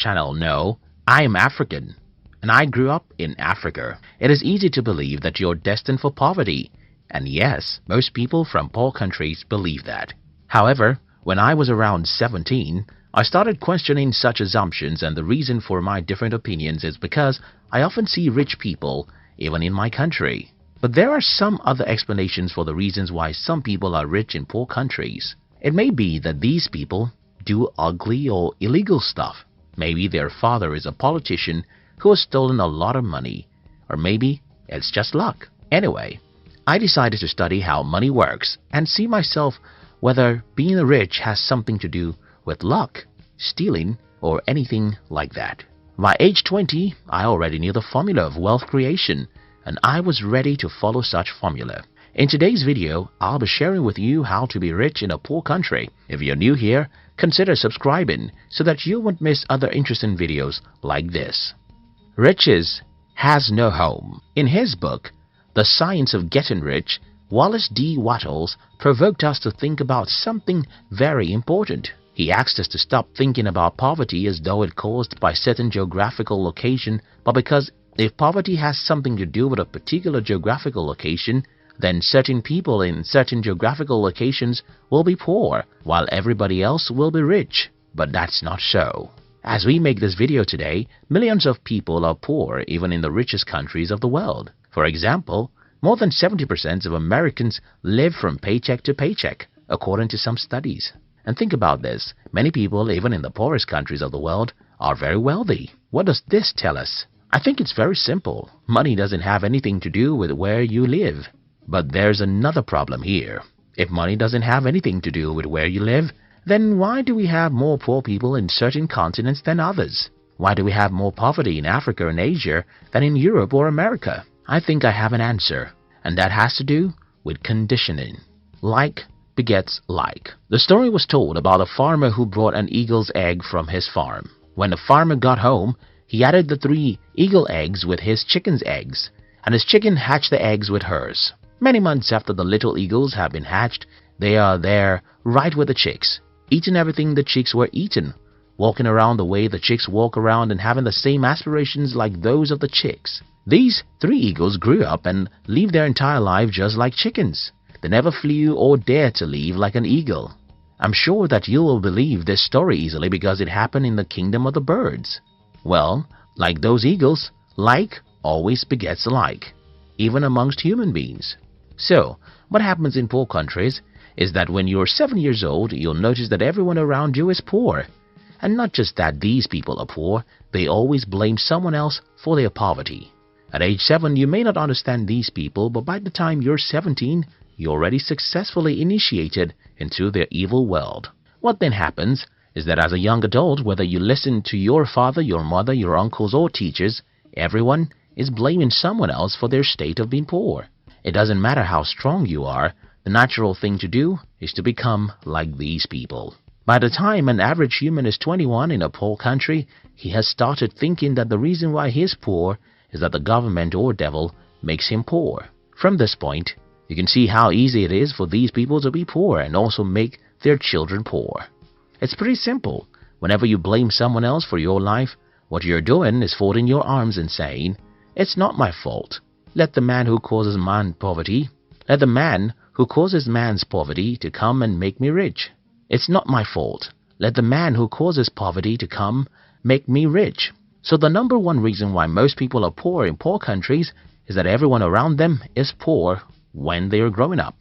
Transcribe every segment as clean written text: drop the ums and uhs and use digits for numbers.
channel know, I am African and I grew up in Africa. It is easy to believe that you're destined for poverty. And yes, most people from poor countries believe that. However, when I was around 17, I started questioning such assumptions, and the reason for my different opinions is because I often see rich people even in my country. But there are some other explanations for the reasons why some people are rich in poor countries. It may be that these people do ugly or illegal stuff. Maybe their father is a politician who has stolen a lot of money. Or maybe it's just luck. Anyway, I decided to study how money works and see myself whether being rich has something to do with luck, stealing, or anything like that. By age 20, I already knew the formula of wealth creation, and I was ready to follow such formula. In today's video, I'll be sharing with you how to be rich in a poor country. If you're new here, consider subscribing so that you won't miss other interesting videos like this. Riches has no home. In his book, The Science of Getting Rich, Wallace D. Wattles provoked us to think about something very important. He asked us to stop thinking about poverty as though it caused by certain geographical location, but because if poverty has something to do with a particular geographical location, then certain people in certain geographical locations will be poor, while everybody else will be rich. But that's not so. As we make this video today, millions of people are poor even in the richest countries of the world. For example, more than 70% of Americans live from paycheck to paycheck, according to some studies. And think about this, many people even in the poorest countries of the world are very wealthy. What does this tell us? I think it's very simple. Money doesn't have anything to do with where you live. But there's another problem here. If money doesn't have anything to do with where you live, then why do we have more poor people in certain continents than others? Why do we have more poverty in Africa and Asia than in Europe or America? I think I have an answer, and that has to do with conditioning. Like begets like. The story was told about a farmer who brought an eagle's egg from his farm. When the farmer got home, he added the 3 eagle eggs with his chicken's eggs, and his chicken hatched the eggs with hers. Many months after the little eagles have been hatched, they are there right with the chicks, eating everything the chicks were eating, walking around the way the chicks walk around and having the same aspirations like those of the chicks. These 3 eagles grew up and lived their entire life just like chickens. They never flew or dared to leave like an eagle. I'm sure that you will believe this story easily because it happened in the kingdom of the birds. Well, like those eagles, like always begets like, even amongst human beings. So, what happens in poor countries is that when you're 7 years old, you'll notice that everyone around you is poor. And not just that these people are poor, they always blame someone else for their poverty. At age 7, you may not understand these people, but by the time you're 17, you're already successfully initiated into their evil world. What then happens is that as a young adult, whether you listen to your father, your mother, your uncles or teachers, everyone is blaming someone else for their state of being poor. It doesn't matter how strong you are, the natural thing to do is to become like these people. By the time an average human is 21 in a poor country, he has started thinking that the reason why he is poor is that the government or devil makes him poor. From this point, you can see how easy it is for these people to be poor and also make their children poor. It's pretty simple. Whenever you blame someone else for your life, what you're doing is folding your arms and saying, "It's not my fault. Let the man who causes man's poverty to come and make me rich. It's not my fault. Let the man who causes poverty to come make me rich." So the number one reason why most people are poor in poor countries is that everyone around them is poor when they are growing up.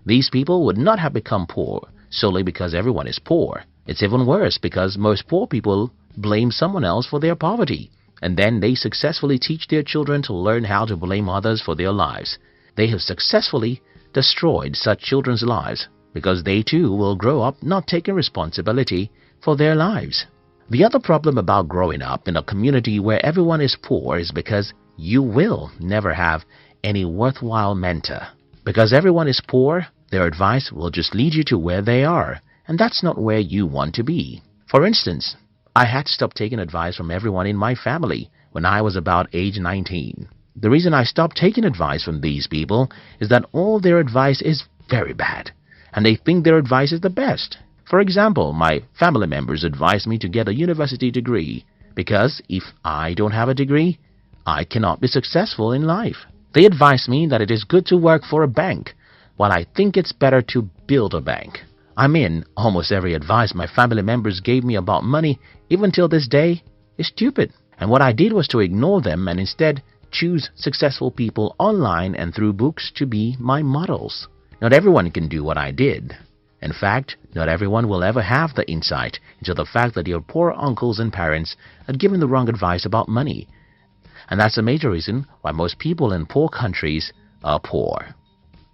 These people would not have become poor solely because everyone is poor. It's even worse because most poor people blame someone else for their poverty, and then they successfully teach their children to learn how to blame others for their lives. They have successfully destroyed such children's lives because they too will grow up not taking responsibility for their lives. The other problem about growing up in a community where everyone is poor is because you will never have any worthwhile mentor. Because everyone is poor, their advice will just lead you to where they are, and that's not where you want to be. For instance, I had to stop taking advice from everyone in my family when I was about age 19. The reason I stopped taking advice from these people is that all their advice is very bad, and they think their advice is the best. For example, my family members advised me to get a university degree because if I don't have a degree, I cannot be successful in life. They advise me that it is good to work for a bank, while I think it's better to build a bank. I mean, almost every advice my family members gave me about money, even till this day, is stupid. And what I did was to ignore them and instead choose successful people online and through books to be my models. Not everyone can do what I did. In fact, not everyone will ever have the insight into the fact that your poor uncles and parents had given the wrong advice about money. And that's a major reason why most people in poor countries are poor.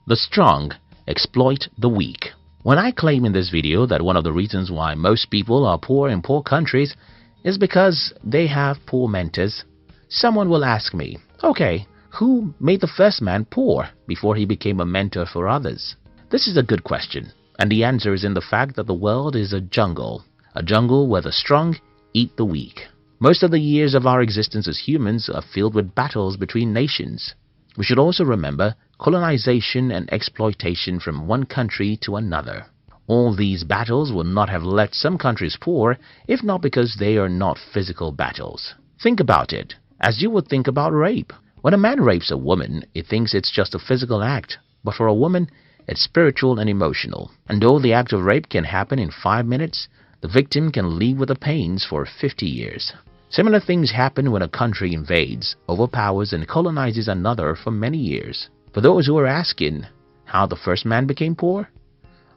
The strong exploit the weak. When I claim in this video that one of the reasons why most people are poor in poor countries is because they have poor mentors, someone will ask me, okay, who made the first man poor before he became a mentor for others? This is a good question, and the answer is in the fact that the world is a jungle where the strong eat the weak. Most of the years of our existence as humans are filled with battles between nations. We should also remember colonization and exploitation from one country to another. All these battles would not have left some countries poor if not because they are not physical battles. Think about it, as you would think about rape. When a man rapes a woman, he thinks it's just a physical act, but for a woman, it's spiritual and emotional. And though the act of rape can happen in 5 minutes, the victim can live with the pains for 50 years. Similar things happen when a country invades, overpowers, and colonizes another for many years. For those who are asking how the first man became poor,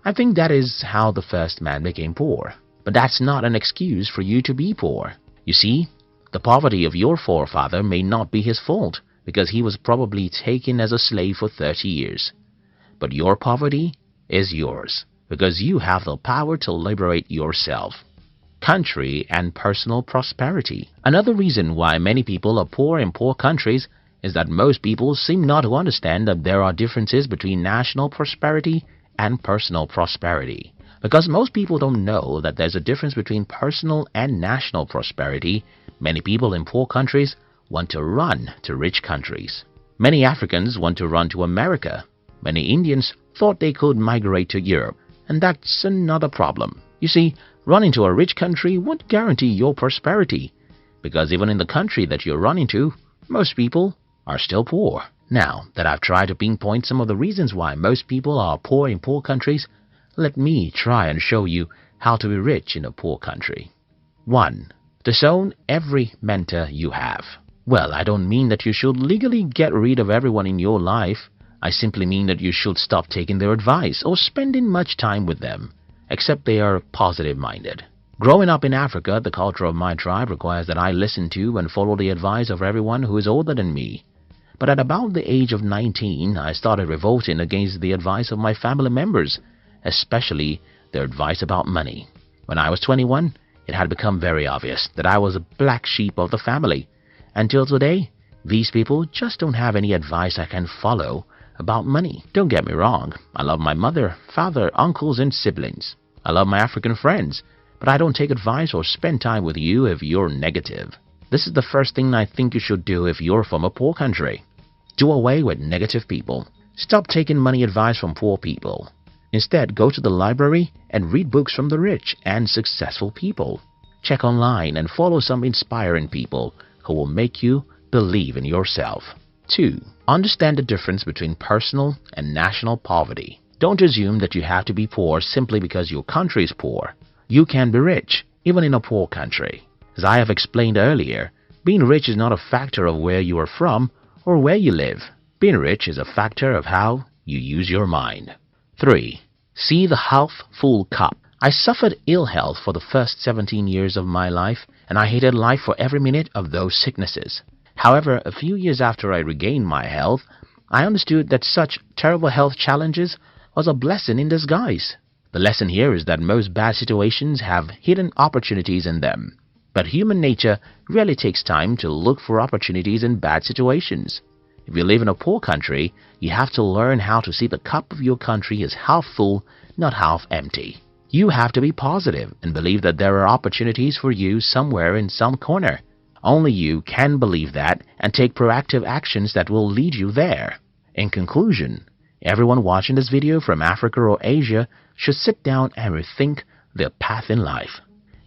I think that is how the first man became poor. But that's not an excuse for you to be poor. You see, the poverty of your forefather may not be his fault because he was probably taken as a slave for 30 years. But your poverty is yours because you have the power to liberate yourself. Country and personal prosperity. Another reason why many people are poor in poor countries is that most people seem not to understand that there are differences between national prosperity and personal prosperity. Because most people don't know that there's a difference between personal and national prosperity, many people in poor countries want to run to rich countries. Many Africans want to run to America. Many Indians thought they could migrate to Europe. And that's another problem. You see, running to a rich country won't guarantee your prosperity, because even in the country that you're running to, most people are still poor. Now that I've tried to pinpoint some of the reasons why most people are poor in poor countries, let me try and show you how to be rich in a poor country. 1. Disown every mentor you have. Well, I don't mean that you should legally get rid of everyone in your life. I simply mean that you should stop taking their advice or spending much time with them, except they are positive-minded. Growing up in Africa, the culture of my tribe requires that I listen to and follow the advice of everyone who is older than me. But at about the age of 19, I started revolting against the advice of my family members, especially their advice about money. When I was 21, it had become very obvious that I was a black sheep of the family. Until today, these people just don't have any advice I can follow about money. Don't get me wrong, I love my mother, father, uncles, and siblings. I love my African friends, but I don't take advice or spend time with you if you're negative. This is the first thing I think you should do if you're from a poor country. Do away with negative people. Stop taking money advice from poor people. Instead, go to the library and read books from the rich and successful people. Check online and follow some inspiring people who will make you believe in yourself. 2. Understand the difference between personal and national poverty. Don't assume that you have to be poor simply because your country is poor. You can be rich, even in a poor country. As I have explained earlier, being rich is not a factor of where you are from or where you live. Being rich is a factor of how you use your mind. 3. See the half-full cup. I suffered ill health for the first 17 years of my life, and I hated life for every minute of those sicknesses. However, a few years after I regained my health, I understood that such terrible health challenges was a blessing in disguise. The lesson here is that most bad situations have hidden opportunities in them. But human nature really takes time to look for opportunities in bad situations. If you live in a poor country, you have to learn how to see the cup of your country as half full, not half empty. You have to be positive and believe that there are opportunities for you somewhere in some corner. Only you can believe that and take proactive actions that will lead you there. In conclusion, everyone watching this video from Africa or Asia should sit down and rethink their path in life.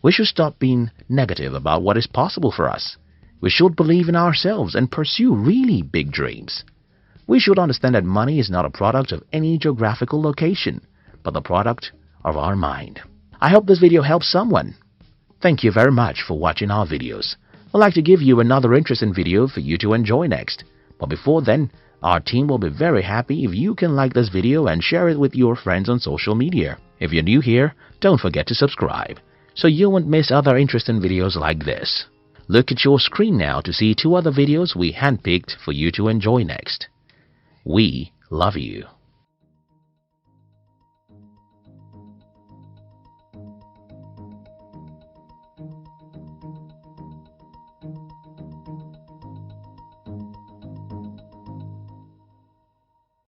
We should stop being negative about what is possible for us. We should believe in ourselves and pursue really big dreams. We should understand that money is not a product of any geographical location, but the product of our mind. I hope this video helps someone. Thank you very much for watching our videos. I'd like to give you another interesting video for you to enjoy next. But before then, our team will be very happy if you can like this video and share it with your friends on social media. If you're new here, don't forget to subscribe, so you won't miss other interesting videos like this. Look at your screen now to see 2 other videos we handpicked for you to enjoy next. We love you.